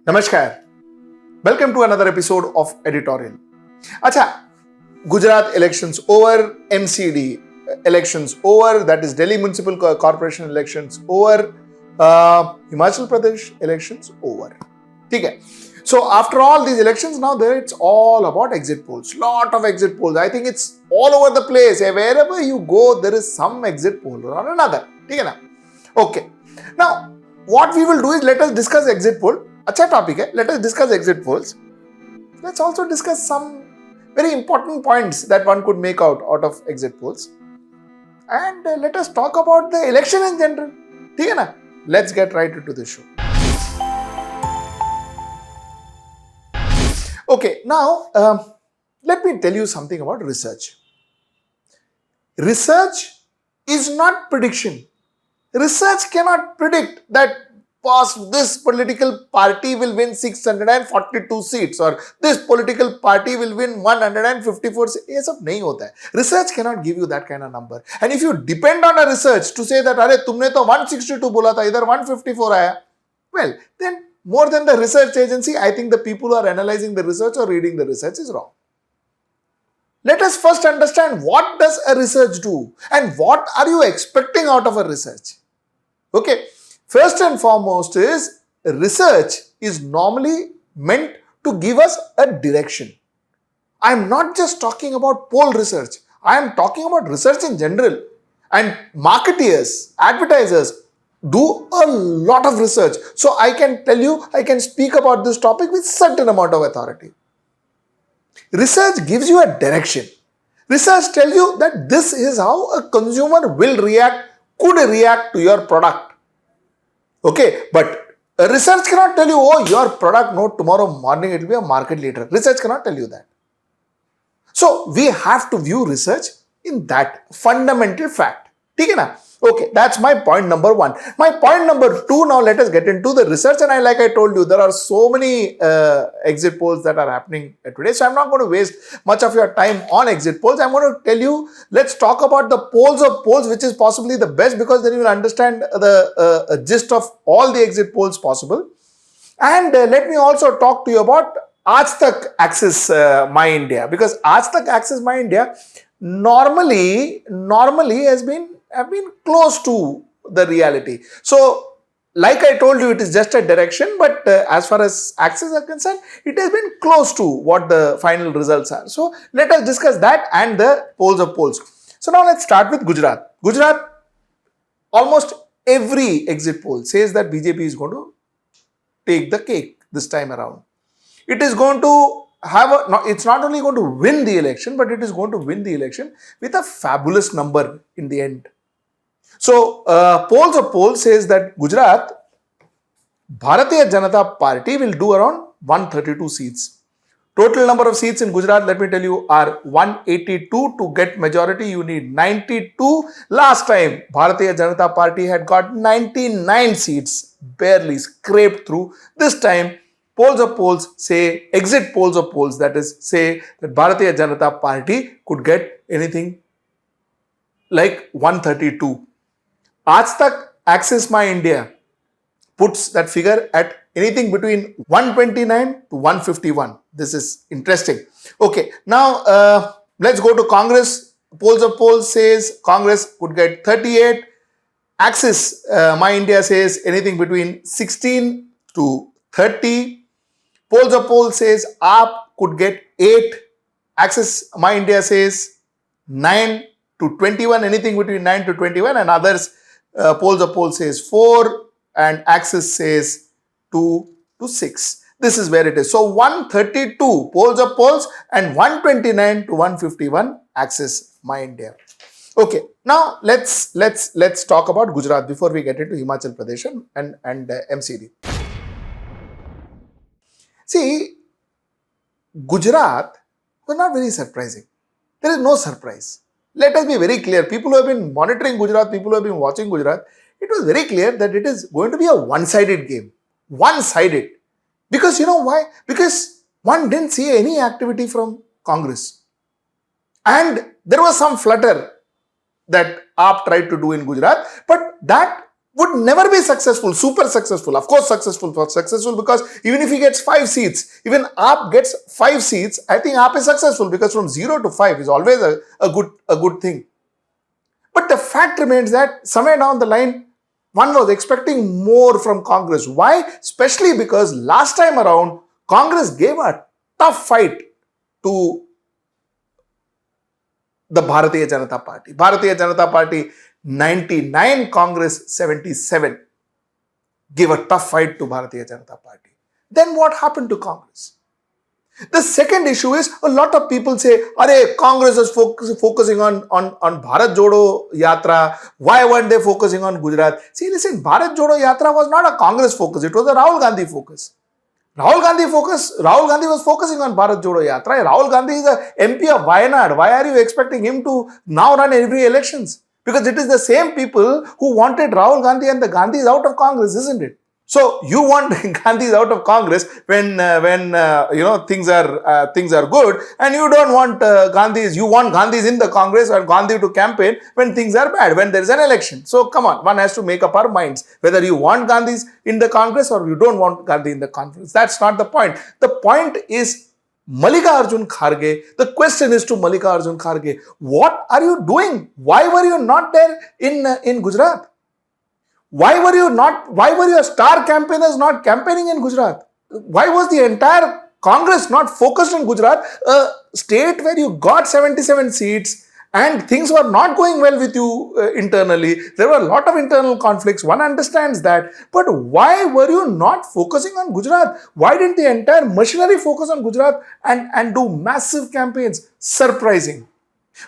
Namaskar. Welcome to another episode of Editorial. Acha, Gujarat elections over, MCD elections over, that is Delhi Municipal Corporation elections over, Himachal Pradesh elections over. Okay. So after all these elections, now it's all about exit polls. Lot of exit polls. I think it's all over the place. Wherever you go, there is some exit poll or another. Okay. Now, what we will do is let us discuss exit poll. Acha topic hai. Let us discuss exit polls. Let's also discuss some very important points that one could make out of exit polls. And let us talk about the election in general. Okay, na? Let's get right into the show. Okay, now let me tell you something about research. Research is not prediction. Research cannot predict that this political party will win 642 seats or this political party will win 154 seats. ये सब नहीं होता है. Research cannot give you that kind of number. And if you depend on a research to say that अरे तुमने तो 162 बोला था इधर 154 आया, well then more than the research agency, I think the people who are analyzing the research or reading the research is wrong. Let us first understand what does a research do and what are you expecting out of a research. Okay. First and foremost is research is normally meant to give us a direction. I am not just talking about poll research. I am talking about research in general. And marketeers, advertisers do a lot of research. So I can tell you, I can speak about this topic with certain amount of authority. Research gives you a direction. Research tells you that this is how a consumer will react, could react to your product. Okay, but research cannot tell you, oh, your product, no, tomorrow morning it will be a market leader. Research cannot tell you that. So, we have to view research in that fundamental fact. Okay, that's my point number one. My point number two, now let us get into the research. And like I told you, there are so many exit polls that are happening today. So I'm not going to waste much of your time on exit polls. I'm going to tell you, let's talk about the polls of polls, which is possibly the best because then you will understand the gist of all the exit polls possible. And let me also talk to you about Aaj Tak Access My India, because Aaj Tak Access My India normally have been close to the reality. So, like I told you, it is just a direction, but as far as access are concerned, it has been close to what the final results are. So, let us discuss that and the polls of polls. So, now let's start with Gujarat. Gujarat, almost every exit poll says that BJP is going to take the cake this time around. It is going to it's not only going to win the election, but it is going to win the election with a fabulous number in the end. So, polls of polls says that Gujarat, Bharatiya Janata Party will do around 132 seats. Total number of seats in Gujarat, let me tell you, are 182. To get majority, you need 92. Last time, Bharatiya Janata Party had got 99 seats, barely scraped through. This time, polls of polls say, exit polls of polls, that is, say that Bharatiya Janata Party could get anything like 132. Aaj Tak Access My India puts that figure at anything between 129 to 151. This is interesting. Okay, now let's go to Congress. Polls of polls says Congress could get 38. Access My India says anything between 16 to 30. Polls of polls says AAP could get 8. Access My India says 9 to 21, anything between 9 to 21, and others. Polls of polls says 4 and Access says 2 to 6. This is where it is. So 132 polls of polls and 129 to 151 Access My India. Okay, now let's talk about Gujarat before we get into Himachal Pradesh and MCD. See, Gujarat was not very surprising. There is no surprise. Let us be very clear. People who have been monitoring Gujarat, people who have been watching Gujarat, it was very clear that it is going to be a one-sided game. One-sided. Because you know why? Because one didn't see any activity from Congress. And there was some flutter that AAP tried to do in Gujarat, but that would never be successful, super successful. Of course, successful because even if he gets 5 seats, even AAP gets 5 seats, I think AAP is successful because from 0 to 5 is always a good thing. But the fact remains that somewhere down the line, one was expecting more from Congress. Why? Especially because last time around, Congress gave a tough fight to the Bharatiya Janata Party. Bharatiya Janata Party 99, Congress 77. Gave a tough fight to Bharatiya Janata Party. Then what happened to Congress? The second issue is a lot of people say, "Arey, Congress is focusing on Bharat Jodo Yatra. Why weren't they focusing on Gujarat?" See, listen, Bharat Jodo Yatra was not a Congress focus. It was a Rahul Gandhi focus. Rahul Gandhi was focusing on Bharat Jodo Yatra. Rahul Gandhi is a MP of Wayanad. Why are you expecting him to now run every elections? Because it is the same people who wanted Rahul Gandhi and the Gandhis out of Congress, isn't it? So you want Gandhis out of Congress when things are good, and you don't want Gandhis. You want Gandhis in the Congress or Gandhi to campaign when things are bad, when there is an election. So come on, one has to make up our minds whether you want Gandhis in the Congress or you don't want Gandhi in the Congress. That's not the point. The point is Mallikarjun Kharge. The question is to Mallikarjun Kharge: what are you doing? Why were you not there in Gujarat? Why were your star campaigners not campaigning in Gujarat? Why was the entire Congress not focused on Gujarat, a state where you got 77 seats and things were not going well with you internally? There were a lot of internal conflicts. One understands that. But why were you not focusing on Gujarat? Why didn't the entire machinery focus on Gujarat and do massive campaigns? Surprising.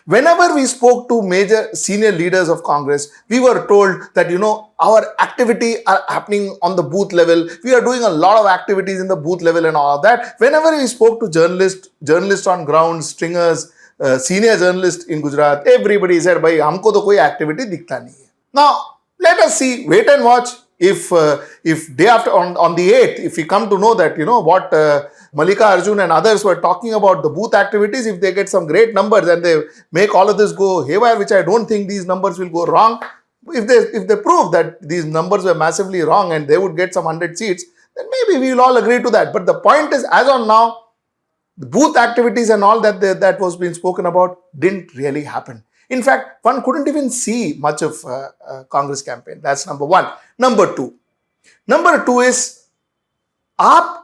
Whenever we spoke to major senior leaders of Congress, we were told that, our activity are happening on the booth level. We are doing a lot of activities in the booth level and all of that. Whenever we spoke to journalists on ground, stringers, senior journalists in Gujarat, everybody said, "Bhai, humko to koi activity dikhta nahi hai." Now, let us see, wait and watch. If day after on the 8th, if we come to know that, what Mallikarjun and others were talking about the booth activities, if they get some great numbers and they make all of this go haywire, which I don't think these numbers will go wrong, if they prove that these numbers were massively wrong and they would get some 100 seats, then maybe we will all agree to that. But the point is, as on now, the booth activities and all that was being spoken about didn't really happen. In fact, one couldn't even see much of Congress campaign. That's number one. Number two is AAP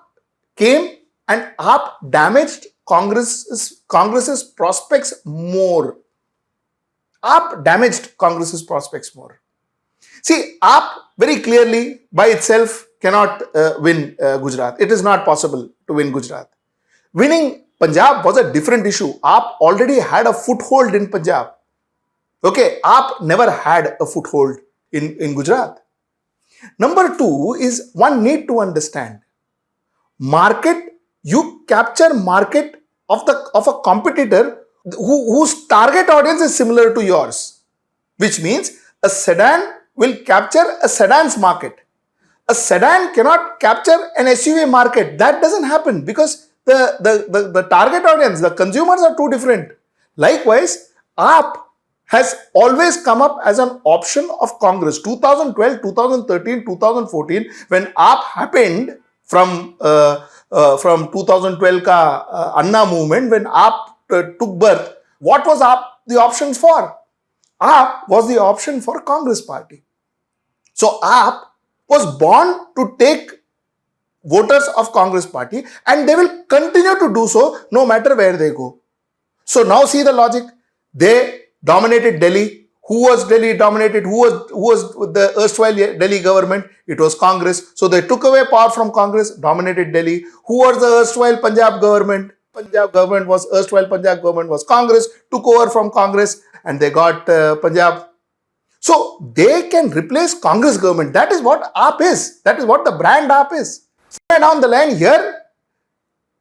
came and AAP damaged Congress's prospects more. AAP damaged Congress's prospects more. See, AAP very clearly by itself cannot win Gujarat. It is not possible to win Gujarat. Winning Punjab was a different issue. AAP already had a foothold in Punjab. Okay, AAP never had a foothold in Gujarat. Number two is one need to understand. You capture market of a competitor whose target audience is similar to yours. Which means a sedan will capture a sedan's market. A sedan cannot capture an SUV market. That doesn't happen because the target audience, the consumers are too different. Likewise, AAP has always come up as an option of Congress. 2012, 2013, 2014, when AAP happened from 2012 ka Anna movement, when AAP took birth, what was AAP the options for? AAP was the option for Congress party. So AAP was born to take voters of Congress party and they will continue to do so no matter where they go. So now see the logic. They dominated Delhi. Who was Delhi dominated? Who was the erstwhile Delhi government? It was Congress. So they took away power from Congress, dominated Delhi. Who was the erstwhile Punjab government? Punjab government was Congress, took over from Congress and they got Punjab. So they can replace Congress government. That is what AAP is. That is what the brand AAP is. Somewhere down the line here,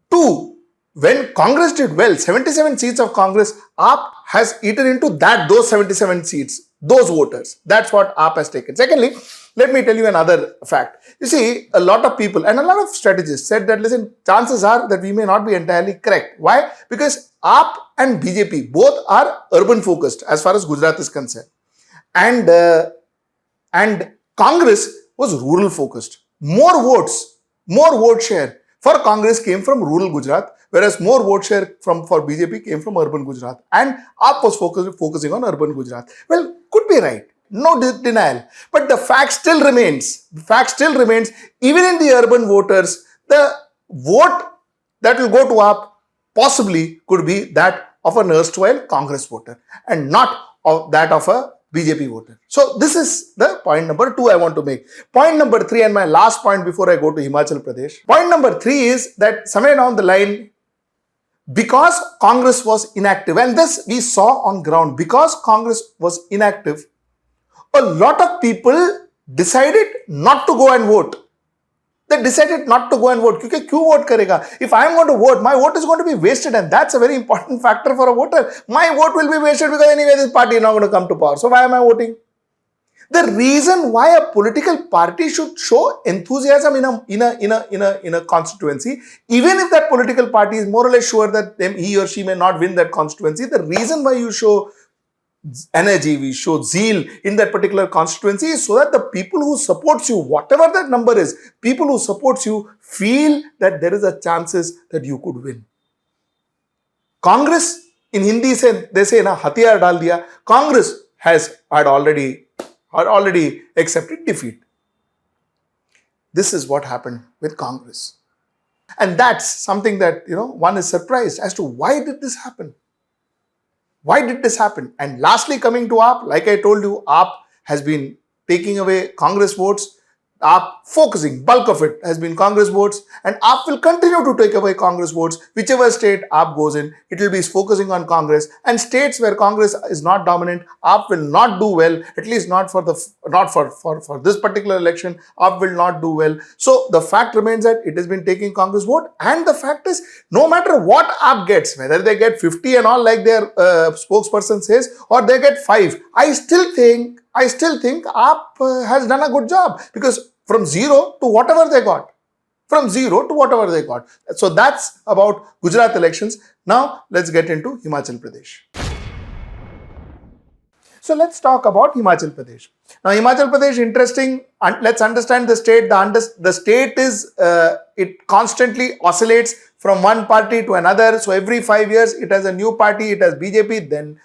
too, when Congress did well, 77 seats of Congress, AAP has eaten into those 77 seats, those voters. That's what AAP has taken. Secondly, let me tell you another fact. You see, a lot of people and a lot of strategists said that, listen, chances are that we may not be entirely correct. Why? Because AAP and BJP both are urban focused as far as Gujarat is concerned. And Congress was rural focused. More vote share for Congress came from rural Gujarat, whereas more vote share for BJP came from urban Gujarat. And AAP was focusing on urban Gujarat. Well, could be right. No denial. But the fact still remains. Even in the urban voters, the vote that will go to AAP possibly could be that of an erstwhile Congress voter and not of that of a BJP voter. So this is the point number 2 I want to make. Point number 3 and my last point before I go to Himachal Pradesh. Point number 3 is that somewhere down the line, because Congress was inactive, and this we saw on ground, because Congress was inactive, a lot of people decided not to go and vote. They decided not to go and vote. Kyun vote karega? If I am going to vote, my vote is going to be wasted, and that's a very important factor for a voter. My vote will be wasted because anyway this party is not going to come to power. So why am I voting? The reason why a political party should show enthusiasm in a constituency, even if that political party is more or less sure that he or she may not win that constituency, the reason why you show energy, we show zeal in that particular constituency is so that the people who supports you, whatever that number is, people who supports you feel that there is a chances that you could win. Congress, in Hindi they say na hatiyar dal diya. Congress had already accepted defeat. This is what happened with Congress. And that's something that, one is surprised as to why did this happen? Why did this happen? And lastly, coming to AAP, like I told you, AAP has been taking away Congress votes. AAP focusing, bulk of it has been Congress votes, and AAP will continue to take away Congress votes. Whichever state AAP goes in, it will be focusing on Congress. And states where Congress is not dominant, AAP will not do well, at least not for this particular election. AAP will not do well. So the fact remains that it has been taking Congress vote, and the fact is, no matter what AAP gets, whether they get 50 and all like their spokesperson says, or they get 5, I still think AAP has done a good job, because from zero to whatever they got. So that's about Gujarat elections. Now let's get into Himachal Pradesh. So let's talk about Himachal Pradesh. Now Himachal Pradesh, interesting. Let's understand the state. The state is, it constantly oscillates from one party to another. So every 5 years it has a new party. It has BJP, then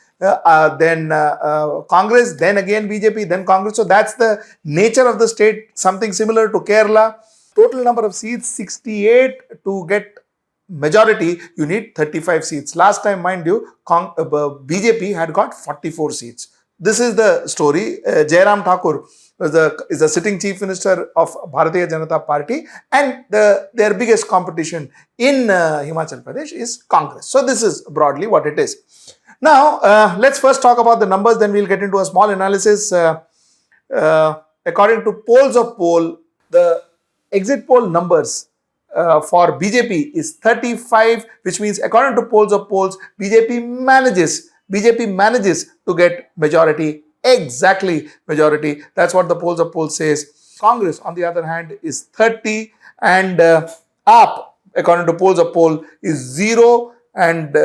Congress, then again BJP, then Congress. So that's the nature of the state, something similar to Kerala. Total number of seats, 68. To get majority, you need 35 seats. Last time, mind you, BJP had got 44 seats. This is the story. Jairam Thakur is the sitting chief minister of Bharatiya Janata Party, and their biggest competition in Himachal Pradesh is Congress. So this is broadly what it is. Now, let's first talk about the numbers, then we'll get into a small analysis. According to polls of poll, the exit poll numbers for BJP is 35, which means according to polls of polls, BJP manages to get majority, exactly majority. That's what the polls of polls says. Congress, on the other hand, is 30, and AAP, according to polls of poll, is 0, and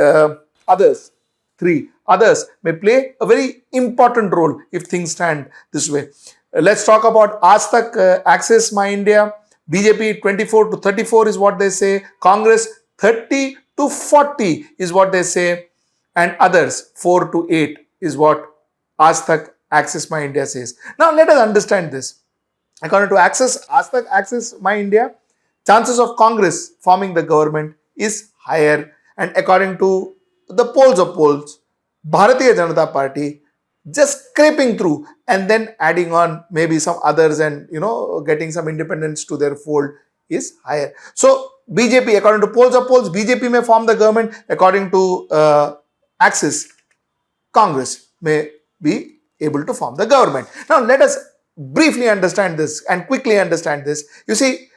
others, 3. Others may play a very important role if things stand this way. Let's talk about Aaj Tak, Access My India. BJP 24 to 34 is what they say. Congress 30 to 40 is what they say. And others 4 to 8 is what Aaj Tak, Access My India says. Now let us understand this. According to Aaj Tak, Access My India, chances of Congress forming the government is higher. And according to the polls of polls, Bharatiya Janata Party just scraping through and then adding on maybe some others and getting some independents to their fold is higher. So BJP, according to polls of polls, BJP may form the government. According to Axis, Congress may be able to form the government. Now let us briefly understand this and quickly understand this. You see,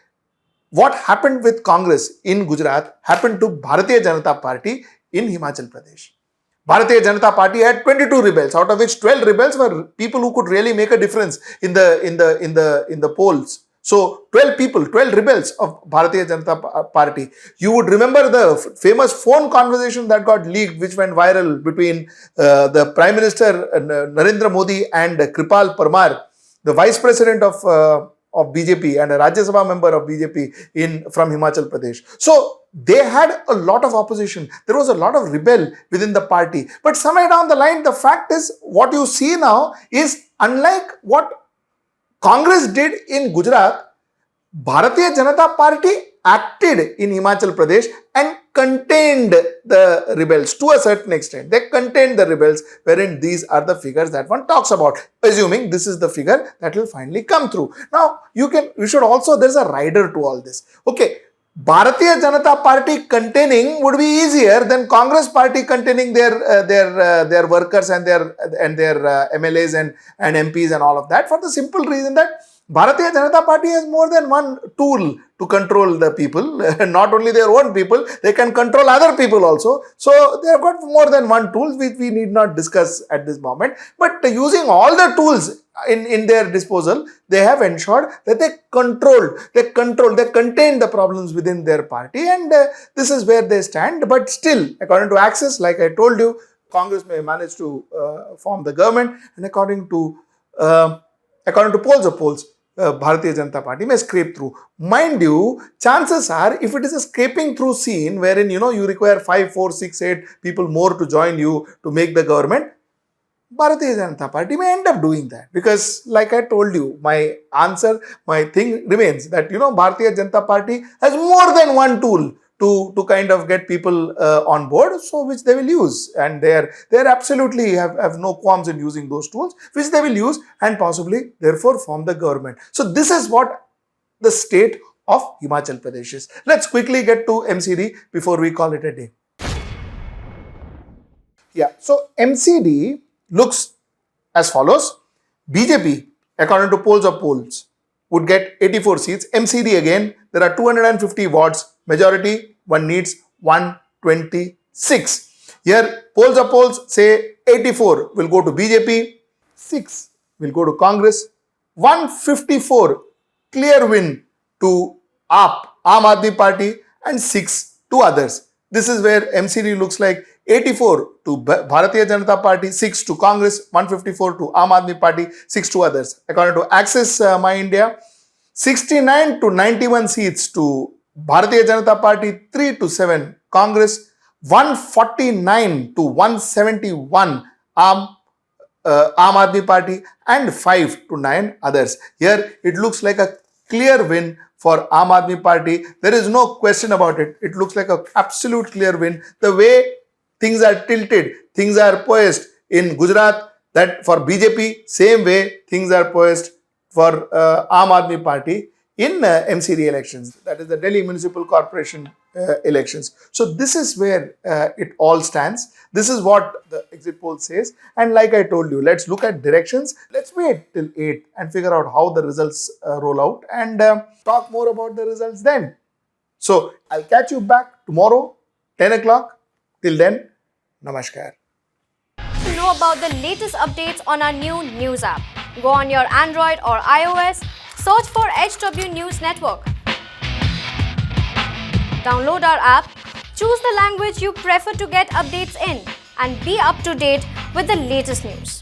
what happened with Congress in Gujarat happened to Bharatiya Janata Party in Himachal Pradesh. Bharatiya Janata Party had 22 rebels, out of which 12 rebels were people who could really make a difference in the polls. So 12 rebels of Bharatiya Janata Party. You would remember the famous phone conversation that got leaked, which went viral between the Prime Minister Narendra Modi and Kripal Parmar. the vice president of BJP and a Rajya Sabha member of BJP from Himachal Pradesh. So they had a lot of opposition. There was a lot of rebel within the party. But somewhere down the line, the fact is, what you see now is, unlike what Congress did in Gujarat, Bharatiya Janata Party acted in Himachal Pradesh and contained the rebels to a certain extent. They contained the rebels, wherein these are the figures that one talks about, assuming this is the figure that will finally come through. Now, you should also, there's a rider to all this. Okay, Bharatiya Janata Party containing would be easier than Congress Party containing their workers and their MLAs and MPs and all of that, for the simple reason that Bharatiya Janata Party has more than one tool to control the people, not only their own people, they can control other people also. So they have got more than one tool, which we need not discuss at this moment. But using all the tools in their disposal, they have ensured that they contained the problems within their party, and this is where they stand. But still, according to Axis, like I told you, Congress may manage to form the government, and according to polls, Bharatiya Janata Party may scrape through. Mind you, chances are, if it is a scraping through scene wherein you require 5, 4, 6, 8 people more to join you to make the government, Bharatiya Janata Party may end up doing that, because like I told you, my thing remains that Bharatiya Janata Party has more than one tool to kind of get people on board, so which they will use, and they absolutely have no qualms in using those tools, which they will use and possibly therefore form the government. So this is what the state of Himachal Pradesh is. Let's quickly get to MCD before we call it a day. Yeah, so MCD looks as follows. BJP, according to polls, would get 84 seats. MCD again, there are 250 wards. Majority, one needs 126. Here, polls say 84 will go to BJP, 6 will go to Congress, 154 clear win to Aam Aadmi Party, and 6 to others. This is where MCD looks like 84 to Bharatiya Janata Party, 6 to Congress, 154 to Aam Aadmi Party, 6 to others. According to Axis My India, 69 to 91 seats to Bharatiya Janata Party, 3 to 7 Congress, 149 to 171 Aam Aadmi Party, and 5 to 9 others. Here it looks like a clear win for Aam Aadmi Party. There is no question about it. It looks like an absolute clear win. The way things are tilted, things are poised in Gujarat, that for BJP, same way things are poised for Aam Aadmi Party in MCD elections, that is the Delhi Municipal Corporation elections. So this is where it all stands. This is what the exit poll says. And like I told you, let's look at directions. Let's wait till 8 and figure out how the results roll out, and talk more about the results then. So I'll catch you back tomorrow, 10 o'clock. Till then, namaskar. To know about the latest updates on our new news app, go on your Android or iOS, search for HW News Network. Download our app, choose the language you prefer to get updates in, and be up to date with the latest news.